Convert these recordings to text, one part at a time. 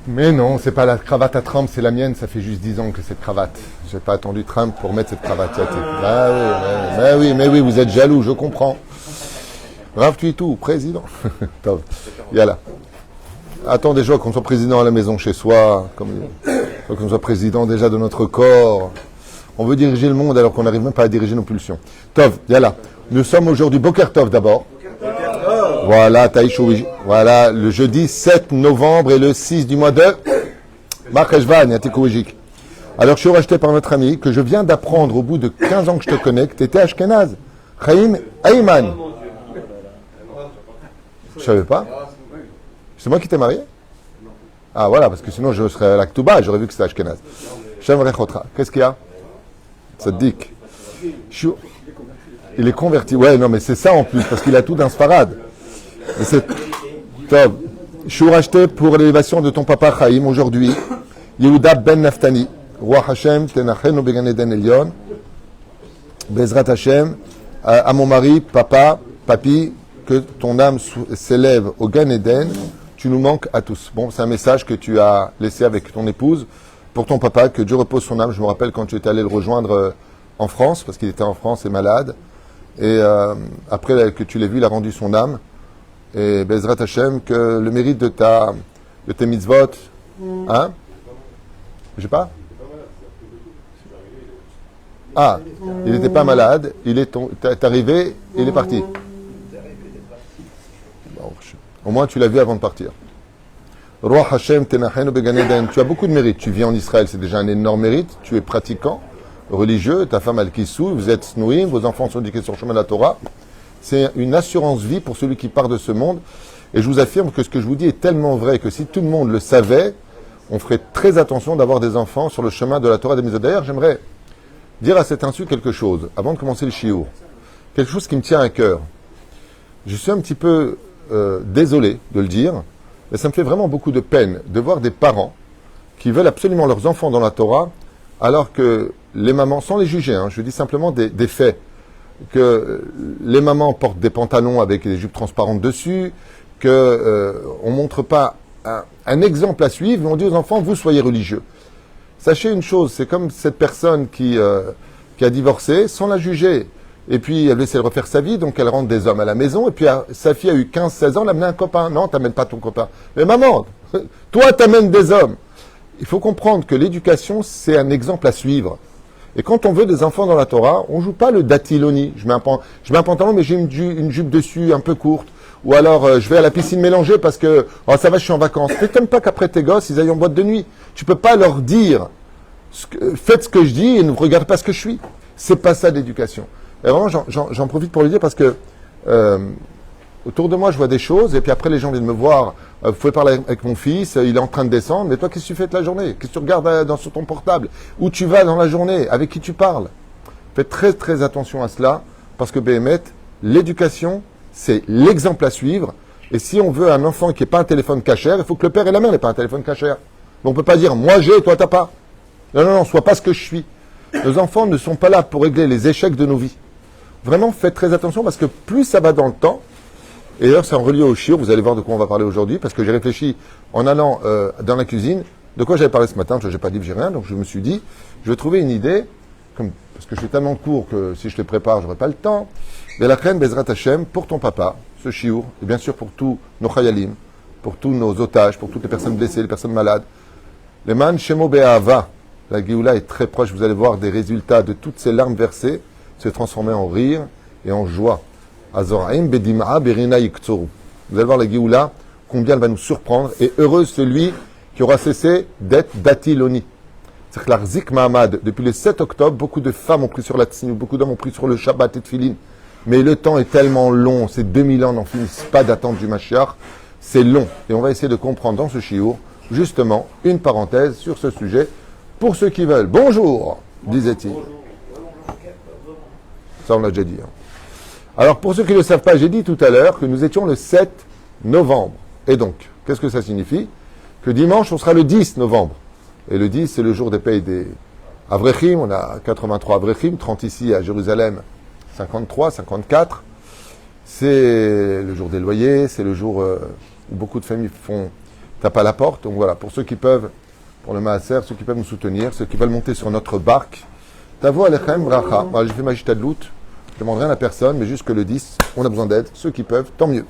Mais non, c'est pas la cravate à Trump, c'est la mienne. Ça fait juste 10 ans que cette cravate. J'ai pas attendu Trump pour mettre cette cravate. Mais oui, vous êtes jaloux, je comprends. Rav, tu es tout, président. Top. Yalla. Attends déjà qu'on soit président à la maison chez soi, qu'on soit président déjà de notre corps. On veut diriger le monde alors qu'on n'arrive même pas à diriger nos pulsions. Tov, yalla. Nous sommes aujourd'hui Boker Tov d'abord. Voilà, Taïchou. Voilà, le jeudi 7 novembre et le 6 du mois de Marcheshvan, Yatikouéjik. Alors, je suis racheté par notre ami que je viens d'apprendre au bout de 15 ans que je te connais que tu étais Ashkenaz. Chaim Ayman. Je savais pas. C'est moi qui t'ai marié? Ah, voilà, parce que sinon je serais à l'Aktuba, j'aurais vu que c'était Ashkenaz. Shem Rechotra. Qu'est-ce qu'il y a? Tzaddik. Il est converti. Ouais, non, mais c'est ça en plus, parce qu'il a tout d'un sfarad. Et c'est top. Je suis racheté pour l'élévation de ton papa Chaim aujourd'hui. Yehuda ben Naftani. Roi Hashem, Tenachenu Began Eden Elyon. Bezrat Hashem. À mon mari, papa, papi, que ton âme s'élève au Gan Eden. Tu nous manques à tous. Bon, c'est un message que tu as laissé avec ton épouse pour ton papa, que Dieu repose son âme. Je me rappelle quand tu étais allé le rejoindre en France, parce qu'il était en France et malade. Et après que tu l'aies vu, il a rendu son âme. Et Bezrat Hashem, que le mérite de tes mitzvot, hein? Je sais pas? Ah, il n'était pas malade, t'es arrivé, il est parti. Bon, au moins tu l'as vu avant de partir. Roi Hashem, Tenachenu Began Eden, tu as beaucoup de mérite. Tu vis en Israël, c'est déjà un énorme mérite. Tu es pratiquant, religieux, ta femme Al-Kissou, vous êtes snouim, vos enfants sont éduqués sur le chemin de la Torah. C'est une assurance vie pour celui qui part de ce monde. Et je vous affirme que ce que je vous dis est tellement vrai que si tout le monde le savait, on ferait très attention d'avoir des enfants sur le chemin de la Torah des Mitzvot. D'ailleurs, j'aimerais dire à cet insu quelque chose, avant de commencer le shiur. Quelque chose qui me tient à cœur. Je suis un petit peu désolé de le dire, mais ça me fait vraiment beaucoup de peine de voir des parents qui veulent absolument leurs enfants dans la Torah, alors que les mamans, sans les juger, je dis simplement des faits, que les mamans portent des pantalons avec des jupes transparentes dessus, qu'on ne montre pas un exemple à suivre, mais on dit aux enfants, vous soyez religieux. Sachez une chose, c'est comme cette personne qui a divorcé sans la juger. Et puis elle laissait refaire sa vie, donc elle rentre des hommes à la maison, et puis sa fille a eu 15-16 ans, elle a amené un copain. Non, t'amènes pas ton copain. Mais maman, toi t'amènes des hommes. Il faut comprendre que l'éducation, c'est un exemple à suivre. Et quand on veut des enfants dans la Torah, on joue pas le datiloni. Je mets un pantalon, mais j'ai une jupe dessus un peu courte. Ou alors, je vais à la piscine mélangée parce que, oh, ça va, je suis en vacances. Mais t'aimes pas qu'après tes gosses, ils aillent en boîte de nuit. Tu peux pas leur dire, faites ce que je dis et ne regardez pas ce que je suis. C'est pas ça l'éducation. Et vraiment, j'en profite pour le dire parce que, autour de moi, je vois des choses, et puis après, les gens viennent me voir, vous pouvez parler avec mon fils, il est en train de descendre, mais toi, qu'est-ce que tu fais de la journée? Qu'est-ce que tu regardes sur ton portable? Où tu vas dans la journée? Avec qui tu parles? Faites très, très attention à cela, parce que, Béhémet, l'éducation, c'est l'exemple à suivre, et si on veut un enfant qui n'est pas un téléphone cachère, il faut que le père et la mère n'aient pas un téléphone cachère. Donc, on ne peut pas dire, moi j'ai, toi t'as pas. Non, sois pas ce que je suis. Nos enfants ne sont pas là pour régler les échecs de nos vies. Vraiment, faites très attention, parce que plus ça va dans le temps, et d'ailleurs, c'est en relié au shiur, vous allez voir de quoi on va parler aujourd'hui, parce que j'ai réfléchi en allant dans la cuisine, de quoi j'avais parlé ce matin, je n'ai pas dit que j'ai rien, donc je me suis dit, je vais trouver une idée, parce que je fais tellement de cours que si je te prépare, je n'aurai pas le temps. Mais la reine Bezrat Hashem, pour ton papa, ce shiur, et bien sûr pour tous nos chayalim, pour tous nos otages, pour toutes les personnes blessées, les personnes malades. Les man shemo be'ahava, la Géoula est très proche, vous allez voir des résultats de toutes ces larmes versées se transformer en rire et en joie. Vous allez voir la Géoula, combien elle va nous surprendre, et heureux celui qui aura cessé d'être datiloni. C'est-à-dire que la Rzik Mahamad, depuis le 7 octobre, beaucoup de femmes ont pris sur la tsinu, beaucoup d'hommes ont pris sur le Shabbat et Tfilin. Mais le temps est tellement long, ces 2000 ans n'en finissent pas d'attendre du Mashiach, c'est long. Et on va essayer de comprendre dans ce shiur, justement, une parenthèse sur ce sujet, pour ceux qui veulent. Bonjour, disait-il. Ça, on l'a déjà dit. Alors, pour ceux qui ne le savent pas, j'ai dit tout à l'heure que nous étions le 7 novembre. Et donc, qu'est-ce que ça signifie? Que dimanche, on sera le 10 novembre. Et le 10, c'est le jour des payes des Avrechim. On a 83 Avrechim, 30 ici à Jérusalem, 53, 54. C'est le jour des loyers, c'est le jour où beaucoup de familles font tape à la porte. Donc voilà, pour ceux qui peuvent, pour le Maaser, ceux qui peuvent nous soutenir, ceux qui veulent monter sur notre barque, Tavo Alechem Bracha. Voilà, j'ai fait ma gita de loot. Je ne demande rien à personne, mais juste que le 10, on a besoin d'aide. Ceux qui peuvent, tant mieux.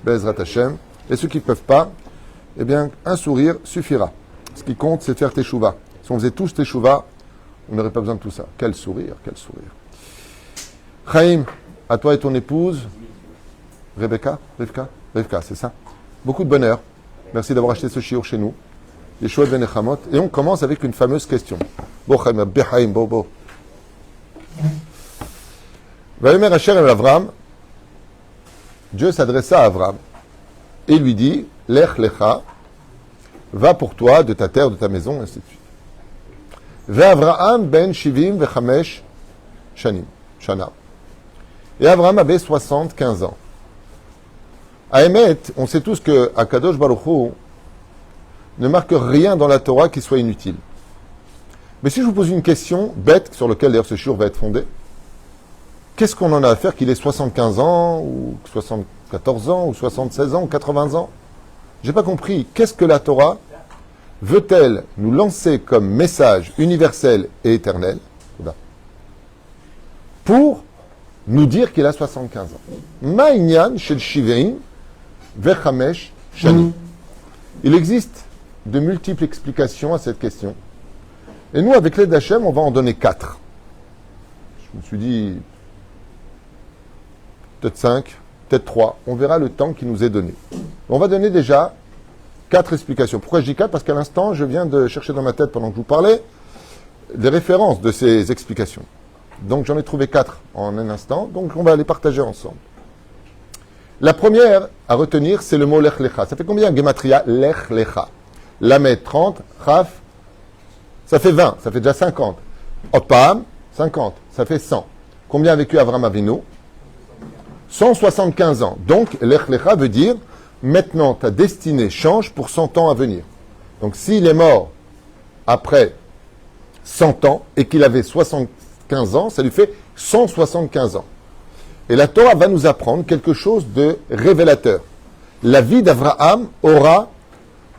Bezrat Hashem. Et ceux qui ne peuvent pas, eh bien, un sourire suffira. Ce qui compte, c'est de faire teshuva. Si on faisait tous teshuva, on n'aurait pas besoin de tout ça. Quel sourire, quel sourire. Chaim, à toi et ton épouse, Rivka, c'est ça. Beaucoup de bonheur. Merci d'avoir acheté ce shiur chez nous. Les Yeshua ben Nechamot. Et on commence avec une fameuse question. Bo Chaim, Bechaim, Bo. Vayomer Asher el Avram. Dieu s'adressa à Avram et lui dit, Lech lecha, va pour toi de ta terre, de ta maison, ainsi de suite. Ve'Avraham ben Shivim ve'chamesh shanim, shana. Et Avraham avait 75 ans. À Emet, on sait tous que Akadosh Baruch Hu ne marque rien dans la Torah qui soit inutile. Mais si je vous pose une question bête, sur laquelle d'ailleurs ce shiur va être fondé, qu'est-ce qu'on en a à faire qu'il ait 75 ans, ou 74 ans, ou 76 ans, ou 80 ans? J'ai pas compris. Qu'est-ce que la Torah veut-elle nous lancer comme message universel et éternel pour nous dire qu'il a 75 ans? Ma'inyan shel shivein vechamesh shani. Il existe de multiples explications à cette question. Et nous, avec l'aide d'Hachem, on va en donner 4. Je me suis dit, peut-être 5, peut-être 3. On verra le temps qui nous est donné. On va donner déjà 4 explications. Pourquoi je dis 4? Parce qu'à l'instant, je viens de chercher dans ma tête, pendant que je vous parlais, des références de ces explications. Donc, j'en ai trouvé 4 en un instant. Donc, on va les partager ensemble. La première à retenir, c'est le mot Lech Lecha. Ça fait combien, Gematria? Lech Lecha. Lamed 30, Chaf, ça fait 20, ça fait déjà 50. Otpam, 50, ça fait 100. Combien a vécu Avraham Avinu? 175 ans. Donc, Lech Lecha veut dire, maintenant ta destinée change pour 100 ans à venir. Donc, s'il est mort après 100 ans et qu'il avait 75 ans, ça lui fait 175 ans. Et la Torah va nous apprendre quelque chose de révélateur. La vie d'Avraham aura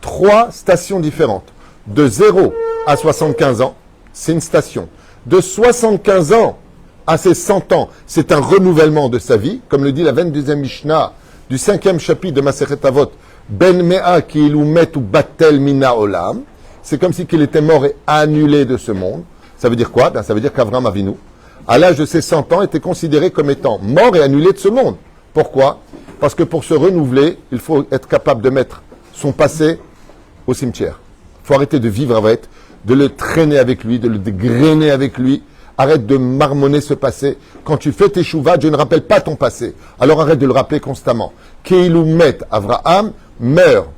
3 stations différentes. De 0 à 75 ans, c'est une station. De 75 ans à ses 100 ans, c'est un renouvellement de sa vie, comme le dit la 22e Mishnah du 5e chapitre de Masechet Avot, Ben Mea ki ilu met ou batel mina olam. C'est comme si qu'il était mort et annulé de ce monde. Ça veut dire quoi? Ben, ça veut dire qu'Avraham Avinu, à l'âge de ses 100 ans, était considéré comme étant mort et annulé de ce monde. Pourquoi? Parce que pour se renouveler, il faut être capable de mettre son passé au cimetière. Il faut arrêter de vivre avec, de le traîner avec lui, de le dégrainer avec lui. Arrête de marmonner ce passé. Quand tu fais tes chouvats, Dieu ne rappelle pas ton passé. Alors arrête de le rappeler constamment. Keilu met, Avraham meurt.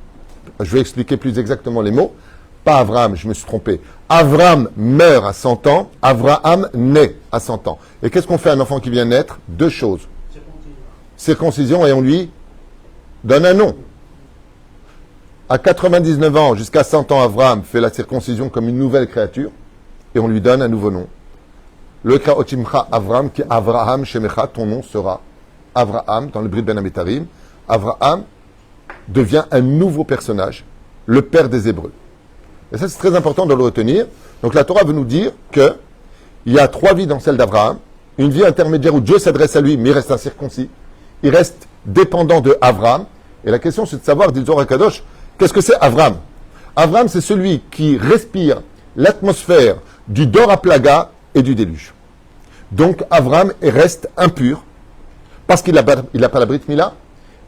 Je vais expliquer plus exactement les mots. Pas Avraham, je me suis trompé. Avraham meurt à 100 ans, Avraham naît à 100 ans. Et qu'est-ce qu'on fait à un enfant qui vient naître? 2 choses. Circoncision, et on lui donne un nom. À 99 ans, jusqu'à 100 ans, Avraham fait la circoncision comme une nouvelle créature, et on lui donne un nouveau nom. Le Otimcha Avraham, qui est Avraham Shemecha, ton nom sera Avraham, dans le Brit Ben Amitarim. Avraham devient un nouveau personnage, le père des Hébreux. Et ça, c'est très important de le retenir. Donc la Torah veut nous dire qu'il y a 3 vies dans celle d'Avraham. Une vie intermédiaire où Dieu s'adresse à lui, mais il reste incirconcis. Il reste dépendant de Avraham. Et la question, c'est de savoir, dit le Zohar HaKadosh, qu'est-ce que c'est Avraham? Avraham, c'est celui qui respire l'atmosphère du Dor à Plaga et du déluge. Donc Avraham reste impur parce qu'il n'a pas la Brit Mila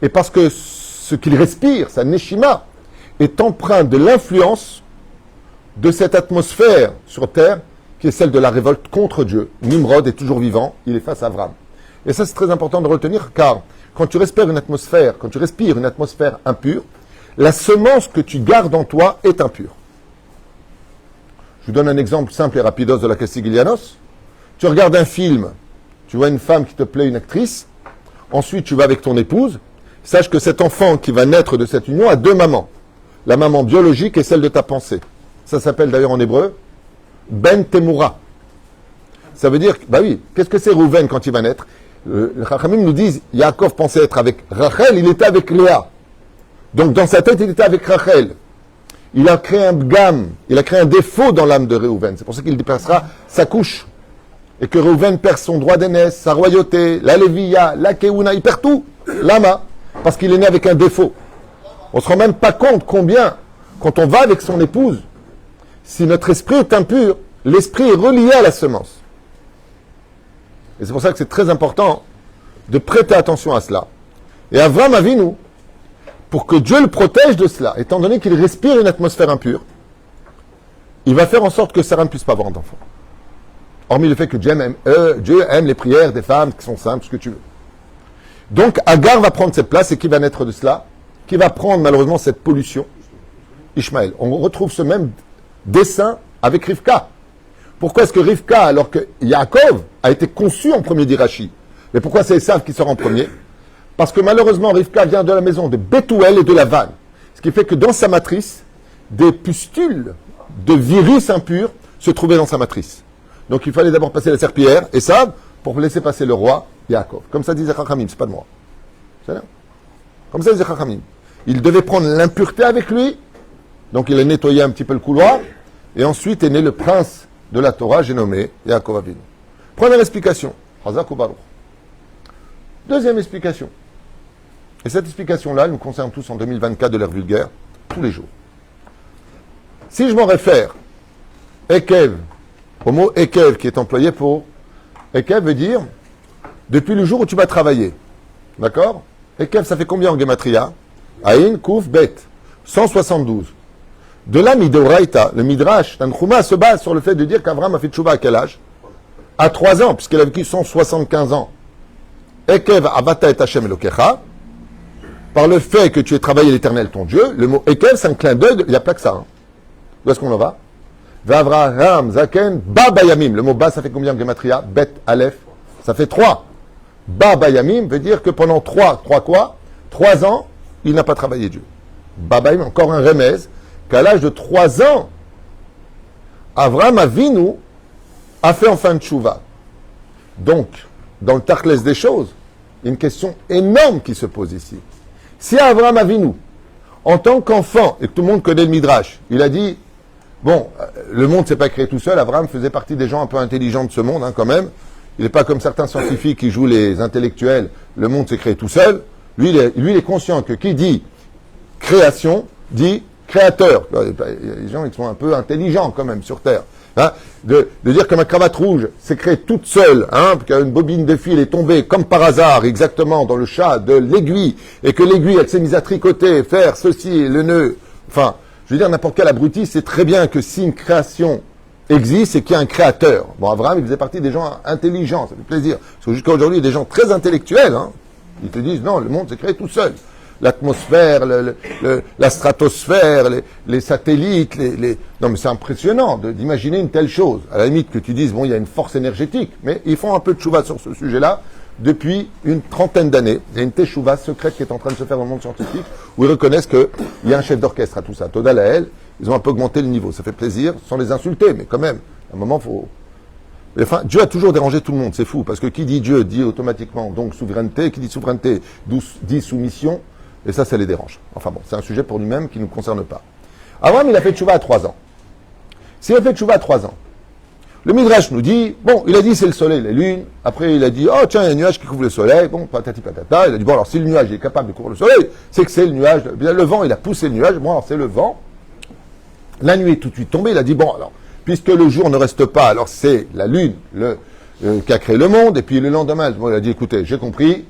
et parce que ce qu'il respire, sa Neshima, est empreint de l'influence de cette atmosphère sur terre qui est celle de la révolte contre Dieu. Nimrod est toujours vivant, il est face à Avraham. Et ça, c'est très important de retenir, car quand tu respires une atmosphère impure, la semence que tu gardes en toi est impure. Je vous donne un exemple simple et rapidos de la Castiglianos. Tu regardes un film, tu vois une femme qui te plaît, une actrice, ensuite tu vas avec ton épouse, sache que cet enfant qui va naître de cette union a 2 mamans. La maman biologique et celle de ta pensée. Ça s'appelle d'ailleurs en hébreu Ben Temura. Ça veut dire, bah oui, qu'est-ce que c'est Rouven quand il va naître? Les Chachamim nous disent, Yaakov pensait être avec Rachel, il était avec Léa. Donc dans sa tête, il était avec Rachel. il a créé un bgam, il a créé un défaut dans l'âme de Réhouven. C'est pour ça qu'il dépassera sa couche. Et que Réhouven perd son droit d'aînesse, sa royauté, la Lévia, la Keuna, il perd tout. Lama. Parce qu'il est né avec un défaut. On ne se rend même pas compte combien, quand on va avec son épouse, si notre esprit est impur, l'esprit est relié à la semence. Et c'est pour ça que c'est très important de prêter attention à cela. Et Avram Avinu, pour que Dieu le protège de cela, étant donné qu'il respire une atmosphère impure, il va faire en sorte que Sarah ne puisse pas avoir d'enfant. Hormis le fait que Dieu aime les prières des femmes qui sont simples, ce que tu veux. Donc Agar va prendre cette place et qui va naître de cela? Qui va prendre malheureusement cette pollution? Ishmaël. On retrouve ce même dessin avec Rivka. Pourquoi est-ce que Rivka, alors que Yaakov a été conçu en premier d'Irachi, mais pourquoi c'est Esav qui sort en premier? Parce que malheureusement Rivka vient de la maison de Bethuel et de Lavan. Ce qui fait que dans sa matrice, des pustules de virus impurs se trouvaient dans sa matrice. Donc il fallait d'abord passer la serpillière, Esav, pour laisser passer le roi Yaakov. Comme ça disait Chachamim, c'est pas de moi. C'est là. Comme ça disait Chachamim. Il devait prendre l'impureté avec lui, donc il a nettoyé un petit peu le couloir, et ensuite est né le prince de la Torah, j'ai nommé Yaakov Avinu. Première explication, Hazak ou Baruch. Deuxième explication. Et cette explication-là, elle nous concerne tous en 2024 de l'ère vulgaire, tous les jours. Si je m'en réfère, Ekev, au mot Ekev qui est employé pour... Ekev veut dire, depuis le jour où tu vas travailler. D'accord? Ekev, ça fait combien en Gematria? Aïn, Kouf, Bet. 172. De là, Midoraita, le Midrash, Tanchuma se base sur le fait de dire qu'Abraham a fait tchouva à quel âge? À 3 ans, puisqu'il a vécu 175 ans. Ekev avata et Hashem Elokecha. Par le fait que tu aies travaillé l'Éternel ton Dieu, le mot Ekev, c'est un clin d'œil, il n'y a pas que ça. Hein. Où est-ce qu'on en va? Vavraham, Zaken, Ba Bayamim. Le mot Ba, ça fait combien en Gematria? Bet, Aleph. Ça fait 3. Ba Bayamim veut dire que pendant 3 quoi? 3 ans, il n'a pas travaillé Dieu. Ba Bayamim, encore un remez, qu'à l'âge de 3 ans, Avram Avinu a fait enfin de tchouva. Donc, dans le tachlès des choses, il y a une question énorme qui se pose ici. Si Avram Avinu, en tant qu'enfant, et que tout le monde connaît le Midrash, il a dit, bon, le monde ne s'est pas créé tout seul, Avram faisait partie des gens un peu intelligents de ce monde, hein, quand même. Il n'est pas comme certains scientifiques qui jouent les intellectuels, le monde s'est créé tout seul. Lui, il est conscient que qui dit création, dit créateur. Les gens, ils sont un peu intelligents quand même sur Terre. Hein, de dire que ma cravate rouge s'est créée toute seule, hein, qu'une bobine de fil est tombée comme par hasard exactement dans le chat de l'aiguille, et que l'aiguille elle s'est mise à tricoter, faire ceci, le nœud. Enfin, je veux dire, n'importe quel abruti sait très bien que si une création existe, c'est qu'il y a un créateur. Bon, Abraham, il faisait partie des gens intelligents, ça fait plaisir. Parce que jusqu'à aujourd'hui, il y a des gens très intellectuels, hein, ils te disent, non, le monde s'est créé tout seul. L'atmosphère, la stratosphère, les satellites, Non, mais c'est impressionnant d'imaginer une telle chose. À la limite que tu dises, bon, il y a une force énergétique, mais ils font un peu de tchouva sur ce sujet-là depuis une trentaine d'années. Il y a une tchouva secrète qui est en train de se faire dans le monde scientifique, où ils reconnaissent qu'il y a un chef d'orchestre à tout ça. Toda Laël, ils ont un peu augmenté le niveau. Ça fait plaisir, sans les insulter, mais quand même, à un moment, faut... Enfin, Dieu a toujours dérangé tout le monde, c'est fou, parce que qui dit Dieu dit automatiquement donc souveraineté, qui dit souveraineté dit soumission, et ça les dérange. Enfin bon, c'est un sujet pour lui-même qui ne nous concerne pas. Abraham, il a fait tchouva à 3 ans. S'il a fait tchouva à 3 ans, le Midrash nous dit, bon, il a dit c'est le soleil, la lune, après il a dit, oh tiens, il y a un nuage qui couvre le soleil, bon, patati patata, il a dit, bon, alors si le nuage est capable de couvrir le soleil, c'est que c'est le nuage, le vent, il a poussé le nuage, bon, alors c'est le vent, la nuit est tout de suite tombée, il a dit, bon, alors, puisque le jour ne reste pas, alors c'est la lune qui a créé le monde, et puis le lendemain, bon, il a dit, écoutez, j'ai compris,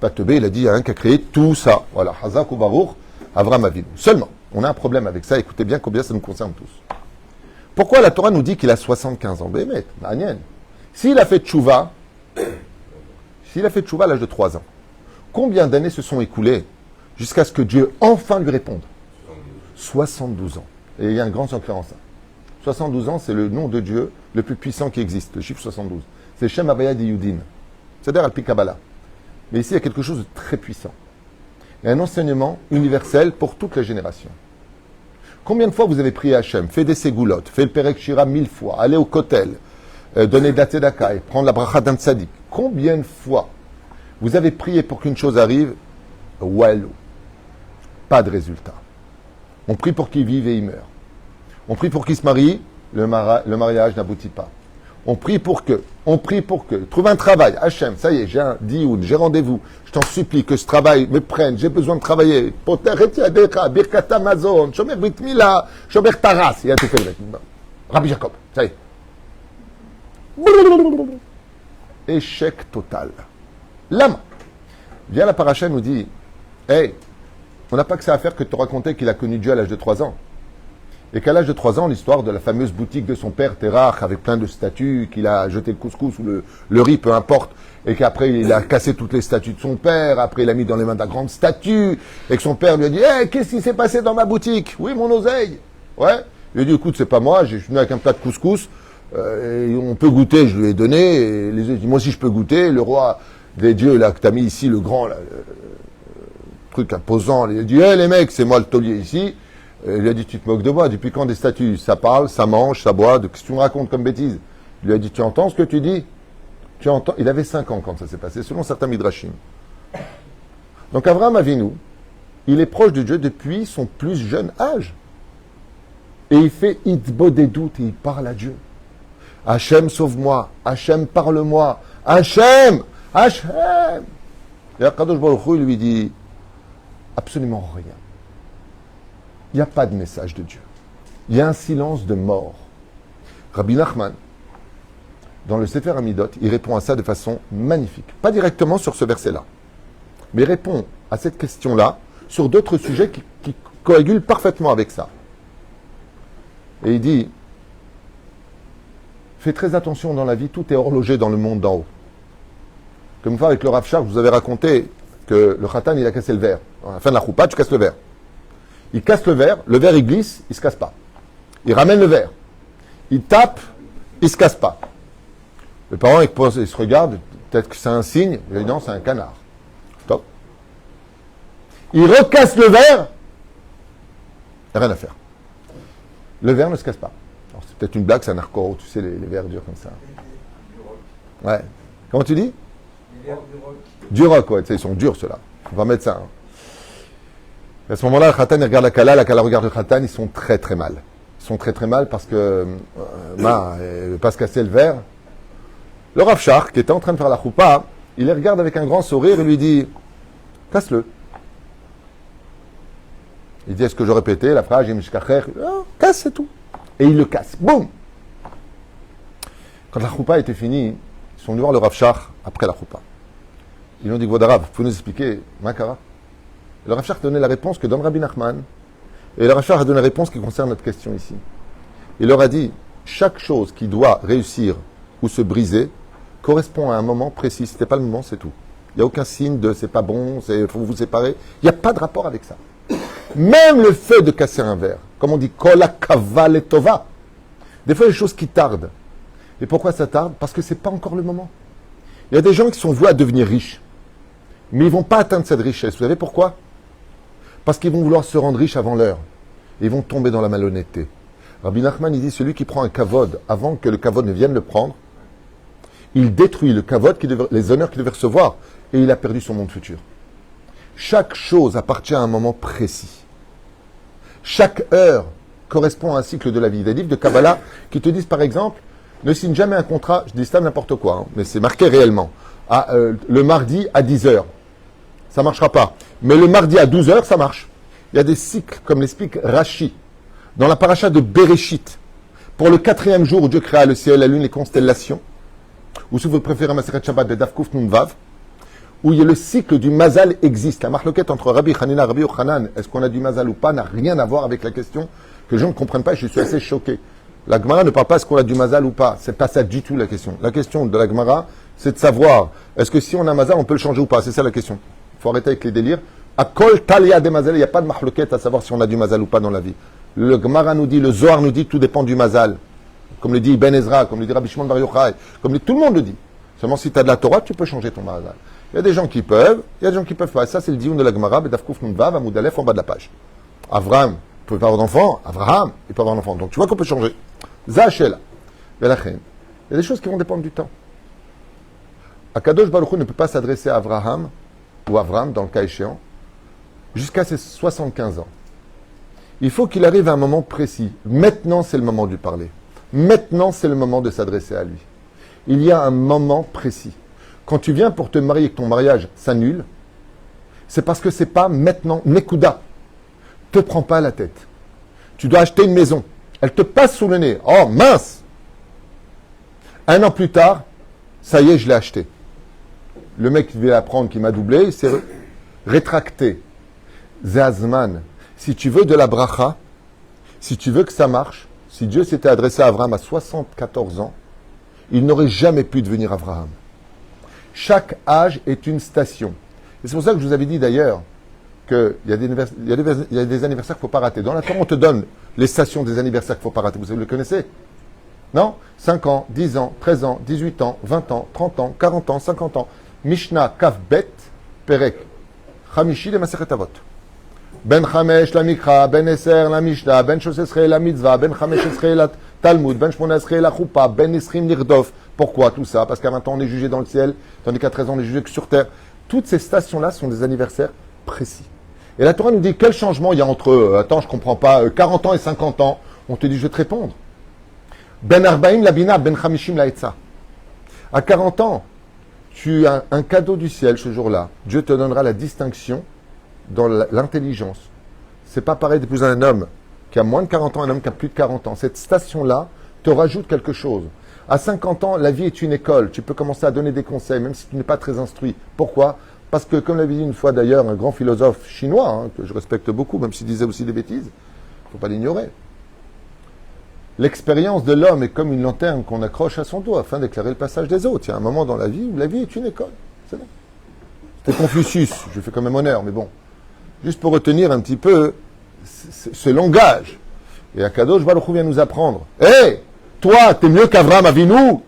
Patebé, il a dit, il y a un qui a créé tout ça. Voilà, Hazak ou Baruch, Avram Avinu. Seulement, on a un problème avec ça, écoutez bien combien ça nous concerne tous. Pourquoi la Torah nous dit qu'il a 75 ans? Bémet, Daniel. S'il a fait tchouva à l'âge de 3 ans, combien d'années se sont écoulées jusqu'à ce que Dieu enfin lui réponde? 72 ans. Et il y a un grand secret en ça. 72 ans, c'est le nom de Dieu le plus puissant qui existe, le chiffre 72. C'est Shem Havaya di Yudin. C'est-à-dire Al-Pi Kabbalah. Mais ici, il y a quelque chose de très puissant. Il y a un enseignement universel pour toutes les générations. Combien de fois vous avez prié Hachem, fait des ségoulottes, fait le Perek Shira 1000 fois, aller au Kotel, donner de la tzedaka et prendre la bracha d'un tzaddik? Combien de fois vous avez prié pour qu'une chose arrive? Walou. Pas de résultat. On prie pour qu'il vive et il meurt. On prie pour qu'il se marie, le mariage n'aboutit pas. On prie pour que. Trouve un travail. Hachem, ça y est, j'ai un dioun, j'ai rendez-vous. Je t'en supplie que ce travail me prenne. J'ai besoin de travailler. Poter etiadecha, birkat Amazon, shomer brit mila, shomer taras. Il a tout fait le mec. Rabbi Jacob, ça y est. Échec total. Lama. Viens la paracha nous dit, hey, on n'a pas que ça à faire que de te raconter qu'il a connu Dieu à l'âge de 3 ans. Et qu'à l'âge de 3 ans, l'histoire de la fameuse boutique de son père, Terach, avec plein de statues, qu'il a jeté le couscous ou le riz, peu importe, et qu'après il a cassé toutes les statues de son père, après il a mis dans les mains de la grande statue, et que son père lui a dit, hey, qu'est-ce qui s'est passé dans ma boutique? Oui, mon oseille. Ouais. Il lui a dit, écoute, c'est pas moi, je suis venu avec un plat de couscous, et on peut goûter, je lui ai donné, et les autres disent, moi aussi je peux goûter, le roi des dieux, là, que t'as mis ici, le grand, là, le truc imposant, il a dit, hey, les mecs, c'est moi le taulier ici. Il lui a dit, tu te moques de moi, depuis quand des statues? Ça parle, ça mange, ça boit, qu'est-ce que tu me racontes comme bêtise? Il lui a dit, tu entends ce que tu dis? Tu entends? Il avait 5 ans quand ça s'est passé, selon certains midrashim. Donc Avraham Avinu, il est proche de Dieu depuis son plus jeune âge. Et il fait hitbo des doutes et il parle à Dieu. Hachem, sauve-moi. Hachem, parle-moi. Hachem! Hachem! Et Akadosh Baruch Hu, il lui dit, absolument rien. Il n'y a pas de message de Dieu. Il y a un silence de mort. Rabbi Nachman, dans le Sefer Amidot, il répond à ça de façon magnifique. Pas directement sur ce verset-là, mais il répond à cette question-là sur d'autres sujets qui coagulent parfaitement avec ça. Et il dit, fais très attention dans la vie, tout est horlogé dans le monde d'en haut. Comme une fois avec le Rav Shach, je vous avais raconté que le Khatan, il a cassé le verre. À la fin de la choupa, tu casses le verre. Il casse le verre il glisse, il ne se casse pas. Il ramène le verre. Il tape, il ne se casse pas. Les parents, ils se regardent, peut-être que c'est un signe. Il dit non, c'est un canard. Stop. Il recasse le verre, il n'y a rien à faire. Le verre ne se casse pas. Alors, c'est peut-être une blague, c'est un arcoro, tu sais, les verres durs comme ça. Ouais. Comment tu dis? Les verres du roc, ouais, tu sais, ils sont durs ceux-là. On va mettre ça. Hein. À ce moment-là, le Khatan, il regarde la Kala regarde le Khatan, ils sont très très mal. Ils sont très très mal parce que il ne veut pas se casser le verre. Le Rav Shach, qui était en train de faire la choupa, il les regarde avec un grand sourire et lui dit, casse-le. Il dit, est-ce que je répétais la phrase, casse, c'est tout. Et il le casse. Boum. Quand la choupa était finie, ils sont venus voir le Rav Shach après la choupa. Ils lui ont dit, Vodarav, vous pouvez nous expliquer, Makara? Le Rav Shach a donné la réponse que donne Rabbi Nachman. Et le Rav Shach a donné la réponse qui concerne notre question ici. Il leur a dit, chaque chose qui doit réussir ou se briser correspond à un moment précis. Si ce n'est pas le moment, c'est tout. Il n'y a aucun signe de c'est pas bon, il faut vous séparer. Il n'y a pas de rapport avec ça. Même le fait de casser un verre, comme on dit, kola kaval tova. Des fois, il y a des choses qui tardent. Et pourquoi ça tarde? Parce que ce n'est pas encore le moment. Il y a des gens qui sont voués à devenir riches. Mais ils ne vont pas atteindre cette richesse. Vous savez pourquoi? Parce qu'ils vont vouloir se rendre riches avant l'heure. Ils vont tomber dans la malhonnêteté. Rabbi Nachman, il dit, celui qui prend un kavod avant que le kavod ne vienne le prendre, il détruit le kavod, les honneurs qu'il devait recevoir, et il a perdu son monde futur. Chaque chose appartient à un moment précis. Chaque heure correspond à un cycle de la vie. Il y a des livres de Kabbalah qui te disent, par exemple, ne signe jamais un contrat, je dis ça n'importe quoi, hein, mais c'est marqué réellement, le mardi à 10h. Ça ne marchera pas. Mais le mardi à 12h, ça marche. Il y a des cycles, comme l'explique Rashi, dans la paracha de Bereshit, pour le 4e jour où Dieu créa le ciel, la lune, les constellations, ou si vous préférez Maseret Shabbat de Dafkouf Nunvav, où il y a le cycle du Mazal existe. La marloquette entre Rabbi Hanina et Rabbi Yochanan, est-ce qu'on a du Mazal ou pas, n'a rien à voir avec la question que les gens ne comprennent pas et je suis assez choqué. La Gemara ne parle pas est-ce qu'on a du Mazal ou pas. C'est pas ça du tout la question. La question de la Gemara, c'est de savoir, est-ce que si on a Mazal, on peut le changer ou pas. C'est ça la question. Il faut arrêter avec les délires. À Kol Talia de Mazal, il n'y a pas de marloquette à savoir si on a du Mazal ou pas dans la vie. Le Gemara nous dit, le Zohar nous dit, tout dépend du Mazal. Comme le dit Ibn Ezra, comme le dit Rabbi Shimon Bar Yochai, comme tout le monde le dit. Seulement si tu as de la Torah, tu peux changer ton Mazal. Il y a des gens qui peuvent, il y a des gens qui ne peuvent pas. Ça, c'est le dioun de la Gemara, Bedavkouf Nunvav, Amoud Aleph, en bas de la page. Avram, il peut pas avoir d'enfant. Avraham, il peut avoir d'enfant. Donc tu vois qu'on peut changer. Zahashela. Velachem. Il y a des choses qui vont dépendre du temps. Akadosh Baruch Hu ne peut pas s'adresser à Avraham ou Avram, dans le cas échéant, jusqu'à ses 75 ans. Il faut qu'il arrive à un moment précis. Maintenant, c'est le moment de lui parler. Maintenant, c'est le moment de s'adresser à lui. Il y a un moment précis. Quand tu viens pour te marier et que ton mariage s'annule, c'est parce que c'est pas maintenant, Nekuda. Te prends pas la tête. Tu dois acheter une maison. Elle te passe sous le nez. Oh, mince! Un an plus tard, ça y est, je l'ai acheté. Le mec qui devait la prendre, qui m'a doublé, il s'est rétracté. Zazman, si tu veux de la bracha, si tu veux que ça marche, si Dieu s'était adressé à Abraham à 74 ans, il n'aurait jamais pu devenir Abraham. Chaque âge est une station. Et c'est pour ça que je vous avais dit d'ailleurs qu'il y a des anniversaires qu'il ne faut pas rater. Dans la Torah, on te donne les stations des anniversaires qu'il ne faut pas rater. Vous le connaissez? Non? 5 ans, 10 ans, 13 ans, 18 ans, 20 ans, 30 ans, 40 ans, 50 ans. Mishnah, Kaf, Bet, Perek, Chamishi, les Maseret Avot. Ben Chamesh, la Mikra, Ben Eser, la Mishnah, Ben Shosesre, la Mitzvah, Ben Chamesh Esre, la Talmud, Ben Shmona Esre, la Choupa, Ben Isrim, Nirdof. Pourquoi tout ça? Parce qu'à 20 ans, on est jugé dans le ciel, tandis qu'à 13 ans, on est jugé que sur terre. Toutes ces stations-là sont des anniversaires précis. Et la Torah nous dit quel changement il y a entre, attends, je comprends pas, 40 ans et 50 ans. On te dit, je vais te répondre. Ben Arbaim la Bina, Ben Chamishim la Etza. À 40 ans, tu as un cadeau du ciel ce jour-là. Dieu te donnera la distinction dans l'intelligence. C'est pas pareil d'épouser un homme qui a moins de 40 ans et un homme qui a plus de 40 ans. Cette station-là te rajoute quelque chose. À 50 ans, la vie est une école. Tu peux commencer à donner des conseils, même si tu n'es pas très instruit. Pourquoi? Parce que, comme l'avait dit une fois d'ailleurs un grand philosophe chinois, que je respecte beaucoup, même s'il disait aussi des bêtises, il ne faut pas l'ignorer. L'expérience de l'homme est comme une lanterne qu'on accroche à son dos afin d'éclairer le passage des autres. Il y a un moment dans la vie où la vie est une école. C'est bon. C'était Confucius, je fais quand même honneur, mais bon. Juste pour retenir un petit peu ce langage. Et Akadosh Baruch Hu vient nous apprendre. Hé, toi, t'es mieux qu'Avraham Avinu,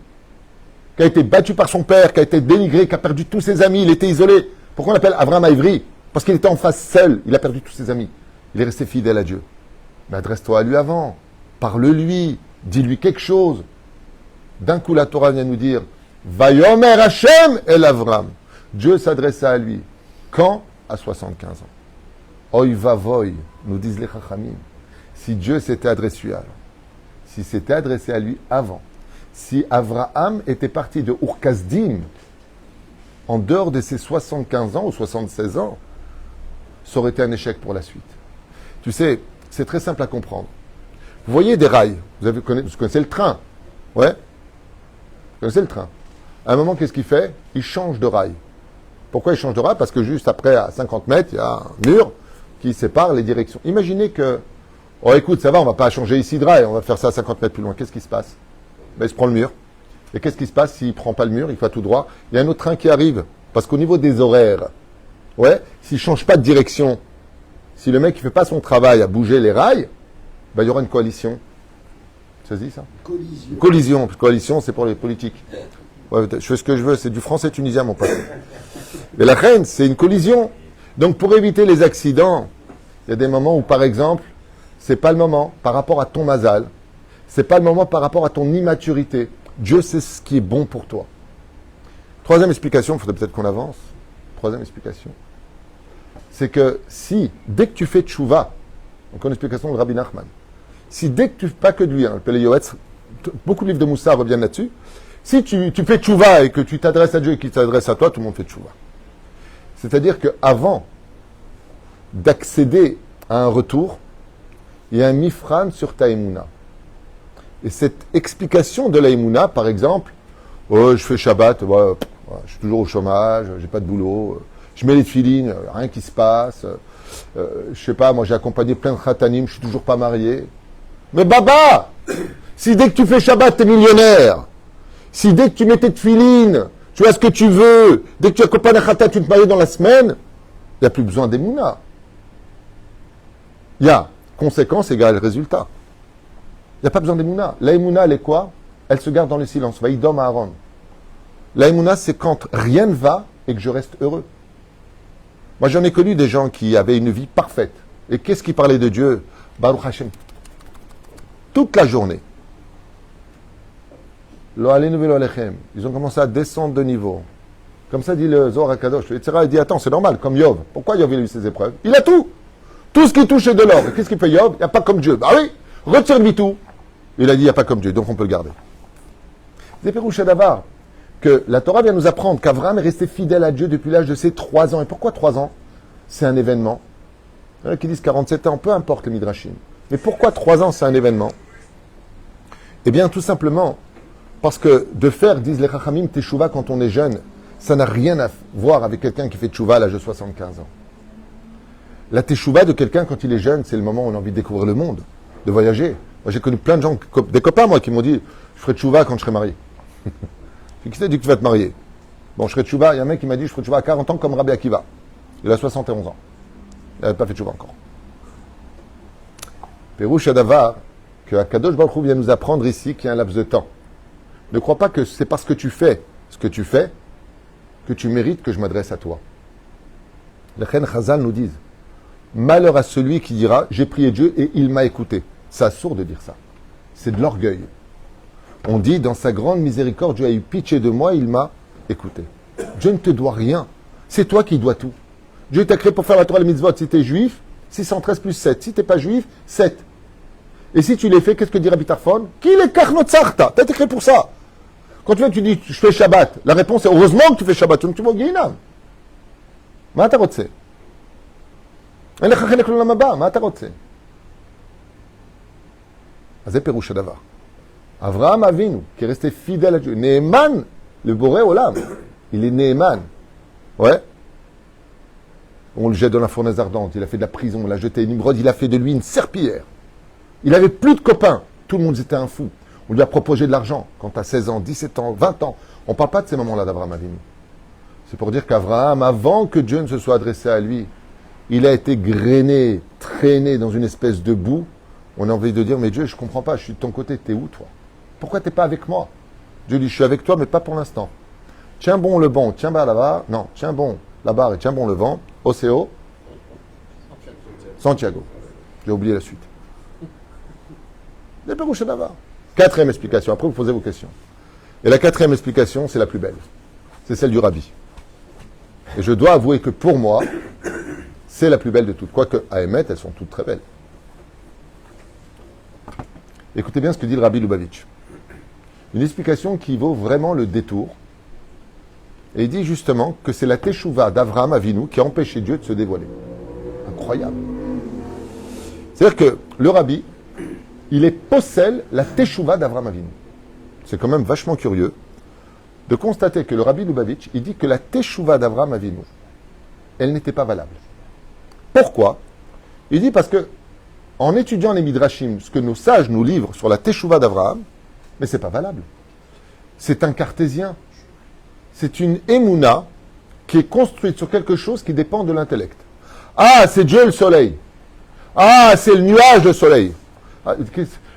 qui a été battu par son père, qui a été dénigré, qui a perdu tous ses amis, il était isolé. Pourquoi on l'appelle Avraham Ivri? Parce qu'il était en face seul, il a perdu tous ses amis. Il est resté fidèle à Dieu. Mais adresse-toi à lui avant. Parle-lui, dis-lui quelque chose. D'un coup, la Torah vient nous dire Vayomer Hashem el Avram. Dieu s'adressa à lui. Quand? À 75 ans. Oy vavoy, nous disent les Chachamim. Si Dieu s'était adressé à lui, si s'était adressé à lui avant, si Avraham était parti de Ur-Kasdim, en dehors de ses 75 ans ou 76 ans, ça aurait été un échec pour la suite. Tu sais, c'est très simple à comprendre. Vous voyez des rails, vous connaissez le train, ouais? Vous connaissez le train. À un moment, qu'est-ce qu'il fait? Il change de rail. Pourquoi il change de rail? Parce que juste après, à 50 mètres, il y a un mur qui sépare les directions. Imaginez que, oh écoute, ça va, on va pas changer ici de rail, on va faire ça à 50 mètres plus loin. Qu'est-ce qui se passe? Ben, il se prend le mur. Et qu'est-ce qui se passe s'il ne prend pas le mur? Il va tout droit. Il y a un autre train qui arrive. Parce qu'au niveau des horaires, ouais, s'il ne change pas de direction, si le mec ne fait pas son travail à bouger les rails, ben, il y aura une coalition. Ça se dit ça? Collision. Collision. Coalition, c'est pour les politiques. Ouais, je fais ce que je veux. C'est du français tunisien, mon pote. Mais la reine, c'est une collision. Donc, pour éviter les accidents, il y a des moments où, par exemple, c'est pas le moment par rapport à ton mazal. C'est pas le moment par rapport à ton immaturité. Dieu sait ce qui est bon pour toi. Troisième explication, il faudrait peut-être qu'on avance. Troisième explication, c'est que si, dès que tu fais tchouva, donc une explication de Rabbi Nachman, si dès que tu fais pas que de lui, le Pele Yoetz, beaucoup de livres de Moussa reviennent là-dessus, si tu fais tchouva et que tu t'adresses à Dieu et qu'il s'adresse à toi, tout le monde fait tchouva. C'est-à-dire qu'avant d'accéder à un retour, il y a un mifran sur ta émouna. Et cette explication de la émouna, par exemple, oh, je fais Shabbat, je suis toujours au chômage, j'ai pas de boulot, je mets les tefilines, rien qui se passe, je sais pas, moi j'ai accompagné plein de khatanim, je suis toujours pas marié. Mais Baba, si dès que tu fais Shabbat, t'es millionnaire, si dès que tu mets tes tefilines, tu as ce que tu veux, dès que tu accompagnes un khatan, tu te maries dans la semaine, il n'y a plus besoin d'émouna. Il y a conséquence égale résultat. Il n'y a pas besoin d'émouna. La émouna, elle est quoi? Elle se garde dans le silence. Vaïdom Aaron. La émouna, c'est quand rien ne va et que je reste heureux. Moi, j'en ai connu des gens qui avaient une vie parfaite. Et qu'est-ce qui parlait de Dieu? Baruch Hashem. Toute la journée. Lo alenu velo alechem. Ils ont commencé à descendre de niveau. Comme ça dit le Zohar HaKadosh. Le Yetzirah, il dit, attends, c'est normal, comme Yov. Pourquoi Yov, il a eu ses épreuves? Il a tout. Tout ce qui touche est de l'or. Et qu'est-ce qu'il fait Job? Il n'y a pas comme Dieu. Ah oui, retire-lui tout. Il a dit, il n'y a pas comme Dieu, donc on peut le garder. C'est Pérouché d'Avar que la Torah vient nous apprendre qu'Avraham est resté fidèle à Dieu depuis l'âge de ses 3 ans. Et pourquoi 3 ans? C'est un événement. Il y en a qui disent 47 ans, peu importe le Midrashim. Mais pourquoi 3 ans, c'est un événement? Eh bien, tout simplement, parce que de faire, disent les Chachamim, teshuva quand on est jeune, ça n'a rien à voir avec quelqu'un qui fait teshuva à l'âge de 75 ans. La teshuva de quelqu'un quand il est jeune, c'est le moment où on a envie de découvrir le monde, de voyager. Moi, j'ai connu plein de gens, des copains, moi, qui m'ont dit, je ferai teshuva quand je serai marié. Qui t'a dit que tu vas te marier? Bon, je ferai teshuva. Il y a un mec qui m'a dit, je ferai teshuva à 40 ans comme Rabbi Akiva. Il a 71 ans. Il n'avait pas fait teshuva encore. Pérouche Adavar, que Akadosh Baruch Hu vient nous apprendre ici qu'il y a un laps de temps. Ne crois pas que c'est parce que tu fais ce que tu fais que tu mérites que je m'adresse à toi. Les Chen Chazal nous disent, malheur à celui qui dira, j'ai prié Dieu et il m'a écouté. C'est absurde de dire ça. C'est de l'orgueil. On dit, dans sa grande miséricorde, Dieu a eu pitié de moi, il m'a écouté. Dieu ne te doit rien. C'est toi qui dois tout. Dieu t'a créé pour faire la Torah et les mitzvot. Si tu es juif, 613 plus 7. Si tu n'es pas juif, 7. Et si tu les fais, qu'est-ce que dit Rabbi Tarfon? Qui les karnotzarta? Tu as été créé pour ça. Quand tu viens, tu dis, je fais Shabbat. La réponse est, heureusement que tu fais Shabbat. Tu vas au Guéhinam. Ma ta rotse. En לך חלק לעולם הבא, מה אתה רוצה? אז זה פירוש הדבר. אברהם אבינו, qui est resté fidèle à Dieu, נאמן לבורא עולם. Il est Néeman. Ouais. On le jette dans la fournaise ardente, il a fait de la prison, on l'a jeté à Nimrod, il a fait de lui une serpillière. Il avait plus de copains. Tout le monde était un fou. On lui a proposé de l'argent quand tu as 16 ans, 17 ans, 20 ans. On ne parle pas de ces moments-là d'Abraham Avinu. C'est pour dire qu'Abraham, avant que Dieu ne se soit adressé à lui, il a été grainé, traîné dans une espèce de boue. On a envie de dire, mais Dieu, je ne comprends pas, je suis de ton côté, t'es où toi? Pourquoi tu n'es pas avec moi? Dieu dit, je suis avec toi, mais pas pour l'instant. Tiens bon le vent, tiens bas là-bas. Non, tiens bon la barre et tiens bon le vent. Océo. Santiago. J'ai oublié la suite. Les Pérouché d'Avar. 4e explication. Après, vous posez vos questions. Et la 4e explication, c'est la plus belle. C'est celle du Rabbi. Et je dois avouer que pour moi, c'est la plus belle de toutes. Quoique, à émettre, elles sont toutes très belles. Écoutez bien ce que dit le Rabbi Lubavitch. Une explication qui vaut vraiment le détour. Et il dit justement que c'est la teshuva d'Avraham Avinu qui a empêché Dieu de se dévoiler. Incroyable. C'est-à-dire que le Rabbi, il est possède la teshuva d'Avraham Avinu. C'est quand même vachement curieux de constater que le Rabbi Lubavitch, il dit que la teshuva d'Avraham Avinu, elle n'était pas valable. Pourquoi? Il dit parce que, en étudiant les Midrashim, ce que nos sages nous livrent sur la teshuva d'Avraham, mais c'est pas valable. C'est un cartésien. C'est une émouna qui est construite sur quelque chose qui dépend de l'intellect. Ah, c'est Dieu le soleil. Ah, c'est le nuage de soleil. Ah,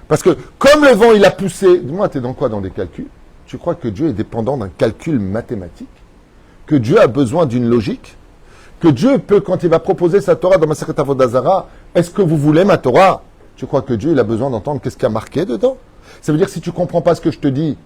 parce que comme le vent, il a poussé... Dis-moi, t'es dans quoi? Dans des calculs? Tu crois que Dieu est dépendant d'un calcul mathématique? Que Dieu a besoin d'une logique? Que Dieu peut, quand il va proposer sa Torah dans Masechet Avodah Zarah, est-ce que vous voulez ma Torah? Tu crois que Dieu, il a besoin d'entendre qu'est-ce qu'il y a marqué dedans? Ça veut dire que si tu ne comprends pas ce que je te dis,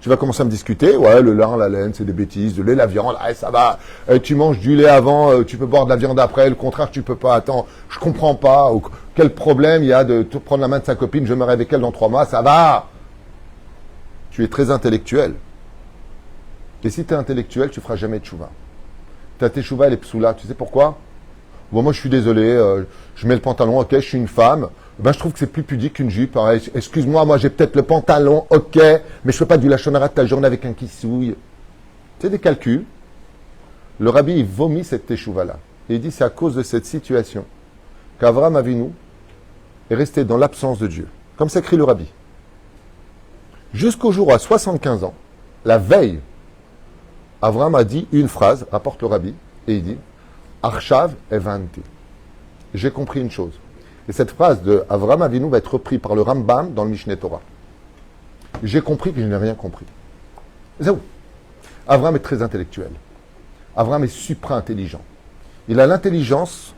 tu vas commencer à me discuter. Ouais, le lin, la laine, c'est des bêtises. Le lait, la viande, ah, ça va. Tu manges du lait avant, tu peux boire de la viande après. Le contraire, tu peux pas. Attends, je comprends pas. Ou, quel problème il y a de prendre la main de sa copine, je me avec elle dans 3 mois, ça va. Tu es très intellectuel. Et si tu es intellectuel, tu feras jamais de tchouva. Ta teshuva, elle est psoula. Tu sais pourquoi? Bon, moi, je suis désolé. Je mets le pantalon, ok, je suis une femme. Ben, je trouve que c'est plus pudique qu'une jupe. Alors, excuse-moi, moi, j'ai peut-être le pantalon, ok, mais je fais pas du lachonara de ta journée avec un kissouille. C'est des calculs. Le Rabbi, il vomit cette teshuva-là. Et il dit, c'est à cause de cette situation qu'Avraham Avinu est resté dans l'absence de Dieu. Comme s'écrit le Rabbi. Jusqu'au jour à 75 ans, la veille, Avraham a dit une phrase, rapporte le Rabbi, et il dit, Arshav evanti. J'ai compris une chose. Et cette phrase de Avraham Avinu va être reprise par le Rambam dans le Mishneh Torah. J'ai compris que je n'ai rien compris. C'est où? Avraham est très intellectuel. Avraham est supra-intelligent. Il a l'intelligence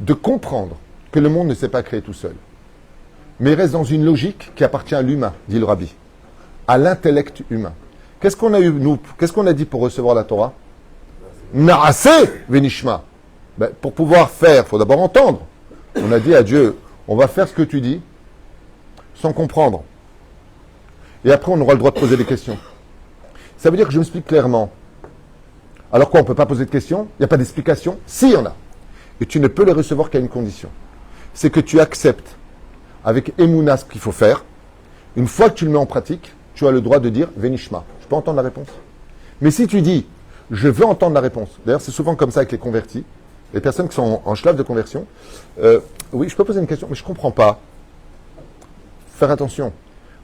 de comprendre que le monde ne s'est pas créé tout seul. Mais il reste dans une logique qui appartient à l'humain, dit le Rabbi. À l'intellect humain. Qu'est-ce qu'on a eu, nous? Qu'est-ce qu'on a dit pour recevoir la Torah? Naaseh venishma. Ben, pour pouvoir faire, il faut d'abord entendre. On a dit à Dieu, on va faire ce que tu dis, sans comprendre. Et après, on aura le droit de poser des questions. Ça veut dire que je m'explique clairement. Alors quoi, on ne peut pas poser de questions? Il n'y a pas d'explication? Si, il y en a. Et tu ne peux les recevoir qu'à une condition. C'est que tu acceptes avec Emouna ce qu'il faut faire. Une fois que tu le mets en pratique, tu as le droit de dire Venishma. Je peux entendre la réponse. Mais si tu dis, je veux entendre la réponse. D'ailleurs, c'est souvent comme ça avec les convertis. Les personnes qui sont en schlaf de conversion. Oui, je peux poser une question, mais je ne comprends pas. Faire attention.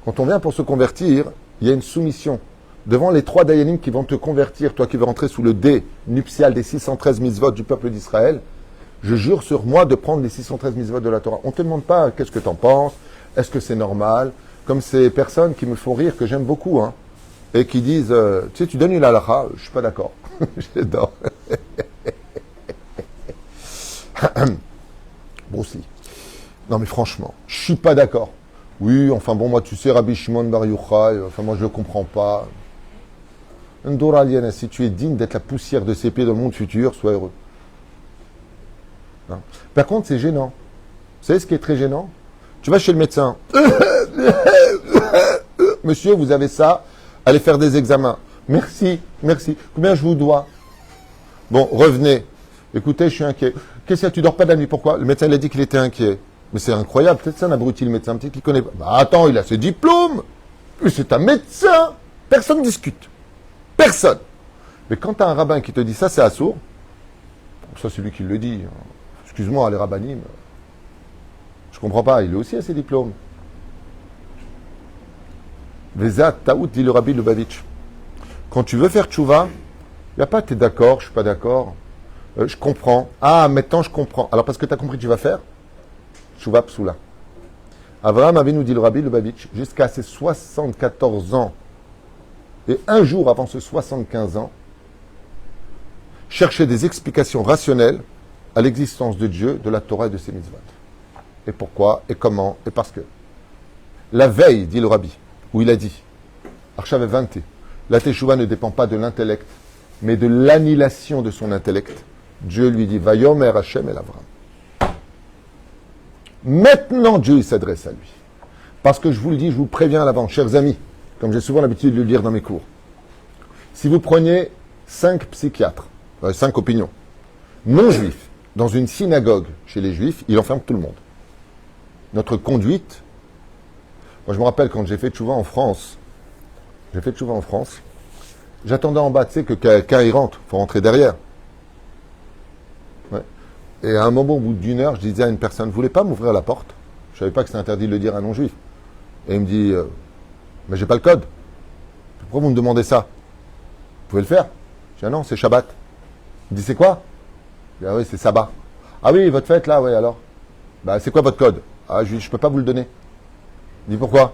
Quand on vient pour se convertir, il y a une soumission. Devant les 3 dayanim qui vont te convertir, toi qui veux rentrer sous le dé nuptial des 613 mitzvot du peuple d'Israël, je jure sur moi de prendre les 613 mitzvot de la Torah. On ne te demande pas qu'est-ce que tu en penses, est-ce que c'est normal, comme ces personnes qui me font rire, que j'aime beaucoup, hein, et qui disent, tu sais, tu donnes une halakha, je ne suis pas d'accord. J'adore. Bon, si. Non, mais franchement, je ne suis pas d'accord. Oui, enfin bon, moi, tu sais, Rabbi Shimon Bar Yochai, enfin moi, je ne le comprends pas. Ndora Liana, si tu es digne d'être la poussière de ses pieds dans le monde futur, sois heureux. Non. Par contre, c'est gênant. Vous savez ce qui est très gênant? Tu vas chez le médecin. Monsieur, vous avez ça, allez faire des examens. Merci, merci. Combien je vous dois? Bon, revenez. Écoutez, je suis inquiet. Qu'est-ce que tu dors pas de la nuit? Pourquoi? Le médecin il a dit qu'il était inquiet. Mais c'est incroyable, peut-être c'est un abruti le médecin, peut-être qu'il connaît pas. Bah attends, il a ses diplômes. Mais c'est un médecin. Personne ne discute. Personne. Mais quand tu as un rabbin qui te dit ça, c'est assourd. Ça, c'est lui qui le dit. Excuse-moi, les rabbinim. Je comprends pas, il a aussi ses diplômes. Vezat, Taout, dit le Rabbi Lubavitch. Quand tu veux faire tchouva, il n'y a pas t'es d'accord, je suis pas d'accord. Je comprends. Ah, maintenant je comprends. Alors parce que tu as compris, tu vas faire tchouva psoula. Avraham avait nous dit le Rabbi Lubavitch, jusqu'à ses 74 ans, et un jour avant ses 75 ans, chercher des explications rationnelles à l'existence de Dieu, de la Torah et de ses mitzvot. Et pourquoi, et comment, et parce que. La veille, dit le Rabbi, où il a dit, Arshav 20, la Teshuvah ne dépend pas de l'intellect, mais de l'annihilation de son intellect. Dieu lui dit, Vayomer Hashem el Avram. Maintenant, Dieu il s'adresse à lui. Parce que je vous le dis, je vous préviens à l'avance, chers amis, comme j'ai souvent l'habitude de le dire dans mes cours. Si vous preniez 5 psychiatres, 5 opinions, non juifs, dans une synagogue chez les juifs, il enferme tout le monde. Notre conduite, moi je me rappelle quand j'ai fait tchouva en France, j'attendais en bas, tu sais, que quelqu'un y rentre, il faut rentrer derrière. Ouais. Et à un moment, au bout d'une heure, je disais à une personne, vous voulez pas m'ouvrir la porte? Je savais pas que c'était interdit de le dire à un non-juif. Et il me dit, mais j'ai pas le code. Pourquoi vous me demandez ça? Vous pouvez le faire? Je dis, ah non, c'est Shabbat. Il me dit, c'est quoi? Je dis, ah oui, c'est sabbat. Ah oui, votre fête là, oui, alors? Bah, c'est quoi votre code? Ah, je peux pas vous le donner. Il dit, pourquoi?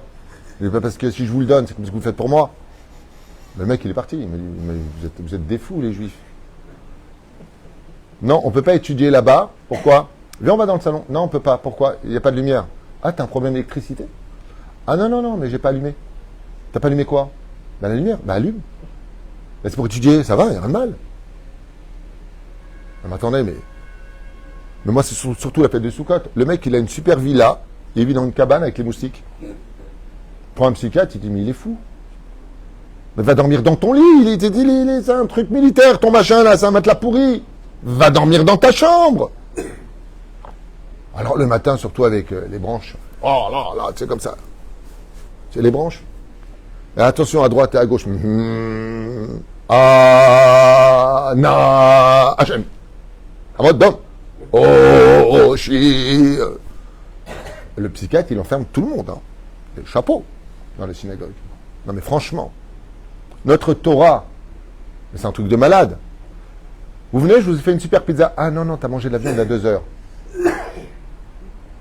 Je dis, parce que si je vous le donne, c'est comme ce que vous faites pour moi. Mais le mec, il est parti. Il m'a dit, mais vous êtes des fous, les juifs. Non, on ne peut pas étudier là-bas. Pourquoi? Viens, on va dans le salon. Non, on ne peut pas. Pourquoi? Il n'y a pas de lumière. Ah, t'as un problème d'électricité? Ah non, mais j'ai pas allumé. T'as pas allumé quoi? Ben, la lumière. Ben, allume. Ben, c'est pour étudier, ça va, il n'y a rien de mal. Non, mais attendez, mais moi, c'est surtout la fête de Sukkot. Le mec, il a une super villa. Il vit dans une cabane avec les moustiques. Pour un psychiatre, il dit, mais il est fou. Mais va dormir dans ton lit. C'est un truc militaire, ton machin, là, c'est un matelas pourri. Va dormir dans ta chambre. Alors, le matin, surtout avec les branches. Oh là, tu sais, comme ça. C'est les branches. Et attention, à droite et à gauche. Hachem. Avodom. Oh, chi. Le psychiatre, il enferme tout le monde. Hein. Le chapeau dans les synagogues. Non, mais franchement, notre Torah, c'est un truc de malade. Vous venez, je vous ai fait une super pizza. Ah non, t'as mangé de la viande à 2 heures.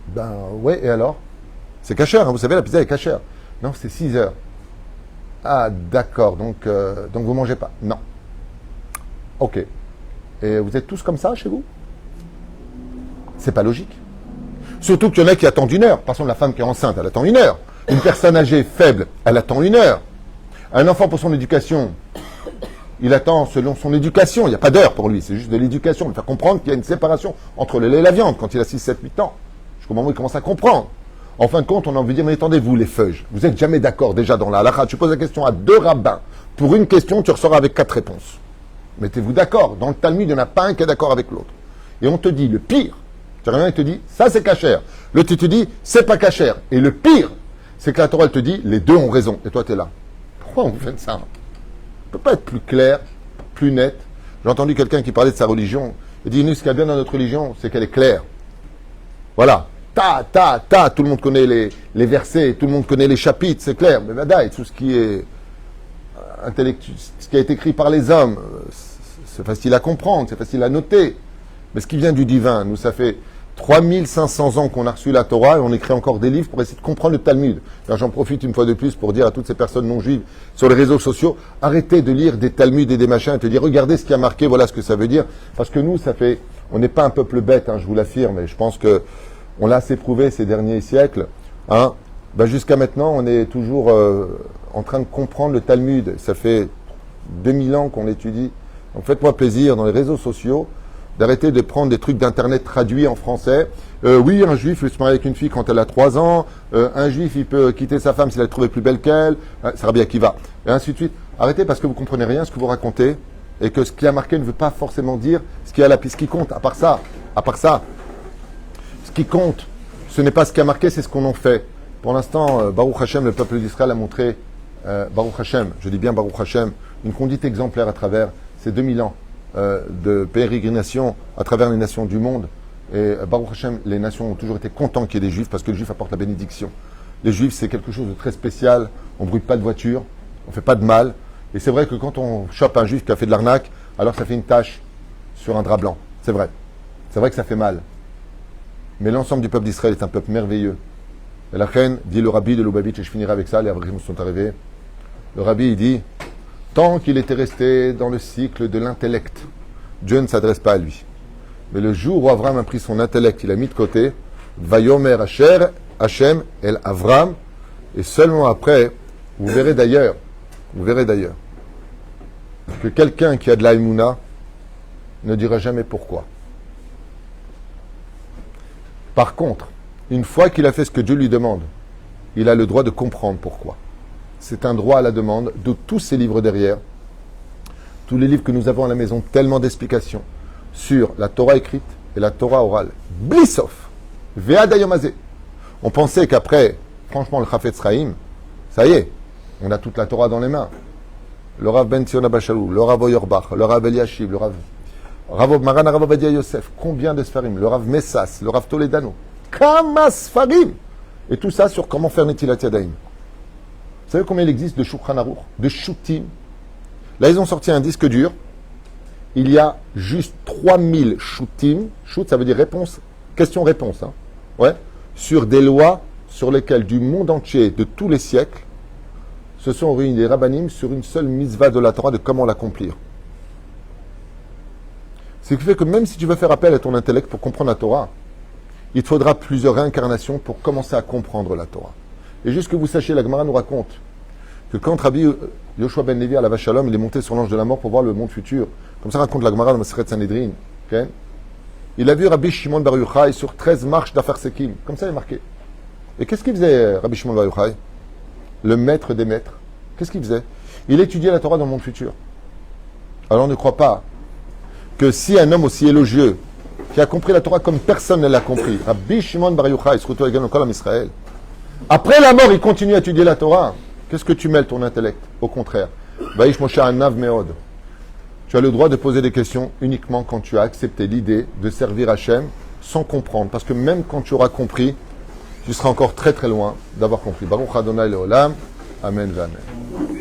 Ben, ouais, et alors? C'est cachère, hein, vous savez, la pizza est cachère. Non, c'est 6 heures. Ah, d'accord, donc vous mangez pas. Non. Ok. Et vous êtes tous comme ça chez vous? C'est pas logique. Surtout qu'il y en a qui attendent 1 heure. Par exemple, la femme qui est enceinte, elle attend 1 heure. Une personne âgée, faible, elle attend 1 heure. Un enfant pour son éducation, il attend selon son éducation. Il n'y a pas d'heure pour lui, c'est juste de l'éducation. De faire comprendre qu'il y a une séparation entre le lait et la viande quand il a 6, 7, 8 ans. Jusqu'au moment où il commence à comprendre. En fin de compte, on a envie de dire, mais attendez, vous les feuilles, vous n'êtes jamais d'accord déjà dans la halakha. Tu poses la question à 2 rabbins. Pour une question, tu ressors avec 4 réponses. Mettez-vous d'accord. Dans le Talmud, il n'y en a pas un qui est d'accord avec l'autre. Et on te dit, le pire, tu reviens et te dit, ça c'est cachère. L'autre, il te dit, c'est pas cachère. Et le pire, c'est que la Torah, elle te dit, les deux ont raison. Et toi, tu es là. Pourquoi on vous fait ça? On ne peut pas être plus clair, plus net. J'ai entendu quelqu'un qui parlait de sa religion. Il dit, nous, ce qu'il y a bien dans notre religion, c'est qu'elle est claire. Voilà. Tout le monde connaît les versets, tout le monde connaît les chapitres, c'est clair. Mais badaï, tout ce qui est intellectuel, ce qui a été écrit par les hommes, c'est facile à comprendre, c'est facile à noter. Mais ce qui vient du divin, nous, ça fait 3500 ans qu'on a reçu la Torah et on écrit encore des livres pour essayer de comprendre le Talmud. Alors, j'en profite une fois de plus pour dire à toutes ces personnes non juives sur les réseaux sociaux, arrêtez de lire des Talmuds et des machins et te dire, regardez ce qui a marqué, voilà ce que ça veut dire. Parce que nous, on n'est pas un peuple bête, je vous l'affirme, et je pense que on l'a assez prouvé ces derniers siècles. Jusqu'à maintenant, on est toujours en train de comprendre le Talmud. Ça fait 2000 ans qu'on l'étudie. Donc faites-moi plaisir dans les réseaux sociaux d'arrêter de prendre des trucs d'internet traduits en français. Oui, un juif peut se marier avec une fille quand elle a 3 ans. Un juif, il peut quitter sa femme s'il la trouve plus belle qu'elle. Ça bien qui va. Et ainsi de suite. Arrêtez parce que vous comprenez rien à ce que vous racontez et que ce qui a marqué ne veut pas forcément dire ce qui a la piste qui compte. À part ça, ce qui compte, ce n'est pas ce qui a marqué, c'est ce qu'on en fait. Pour l'instant, Baruch Hashem, le peuple d'Israël a montré, Baruch Hashem, je dis bien Baruch Hashem, une conduite exemplaire à travers ces 2000 ans de pérégrination à travers les nations du monde. Et Baruch Hashem, les nations ont toujours été contents qu'il y ait des juifs parce que le juif apporte la bénédiction. Les juifs, c'est quelque chose de très spécial. On ne brûle pas de voiture, on ne fait pas de mal. Et c'est vrai que quand on chope un juif qui a fait de l'arnaque, alors ça fait une tache sur un drap blanc. C'est vrai. C'est vrai que ça fait mal. Mais l'ensemble du peuple d'Israël est un peuple merveilleux. Et la reine, dit le rabbi de Lubavitch, et je finirai avec ça, les avrils sont arrivés. Le rabbi, il dit, tant qu'il était resté dans le cycle de l'intellect, Dieu ne s'adresse pas à lui. Mais le jour où Avram a pris son intellect, il a mis de côté, Vayomer Asher, Hashem, El Avram, et seulement après, vous verrez d'ailleurs, que quelqu'un qui a de la Emouna ne dira jamais pourquoi. Par contre, une fois qu'il a fait ce que Dieu lui demande, il a le droit de comprendre pourquoi. C'est un droit à la demande de tous ces livres derrière. Tous les livres que nous avons à la maison, tellement d'explications sur la Torah écrite et la Torah orale. Blissof, Ve'adayomazé. On pensait qu'après, franchement, le Chafetz Chaim, ça y est, on a toute la Torah dans les mains. Le Rav Ben Zion Abachalou, le Rav Oyerbach, le Rav Eliashib, le Rav Maran Rav Ovadia Yosef, combien de Sfarim, le Rav Messas, le Rav Toledano, Kama Sfarim, et tout ça sur comment faire Netilat Yadayim. Vous savez combien il existe de Shulchan Aruch, de Shutim? Là, ils ont sorti un disque dur. Il y a juste 3000 Shutim. Shut, ça veut dire réponse, question-réponse. Ouais. Sur des lois sur lesquelles du monde entier, de tous les siècles, se sont réunis des rabbanim sur une seule mitzvah de la Torah de comment l'accomplir. Ce qui fait que même si tu veux faire appel à ton intellect pour comprendre la Torah, il te faudra plusieurs réincarnations pour commencer à comprendre la Torah. Et juste que vous sachiez, la Gemara nous raconte que quand Rabbi Yoshua ben Levi à la Vache Shalom, il est monté sur l'ange de la mort pour voir le monde futur, comme ça raconte la Gemara dans Maseret Sanhedrin, okay? Il a vu Rabbi Shimon Bar Yochai sur 13 marches d'Afar Sekim, comme ça il est marqué. Et qu'est-ce qu'il faisait, Rabbi Shimon Bar Yochai, le maître des maîtres? Qu'est-ce qu'il faisait? Il étudiait la Torah dans le monde futur. Alors ne crois pas que si un homme aussi élogieux, qui a compris la Torah comme personne ne l'a compris, Rabbi Shimon Bar Yochai, se retrouve également en Israël, après la mort, il continue à étudier la Torah. Qu'est-ce que tu mêles ton intellect? Au contraire. Vaïsh Moshe Anav Meod. Tu as le droit de poser des questions uniquement quand tu as accepté l'idée de servir Hachem sans comprendre. Parce que même quand tu auras compris, tu seras encore très très loin d'avoir compris. Baruch Adonai Leolam. Amen. Amen.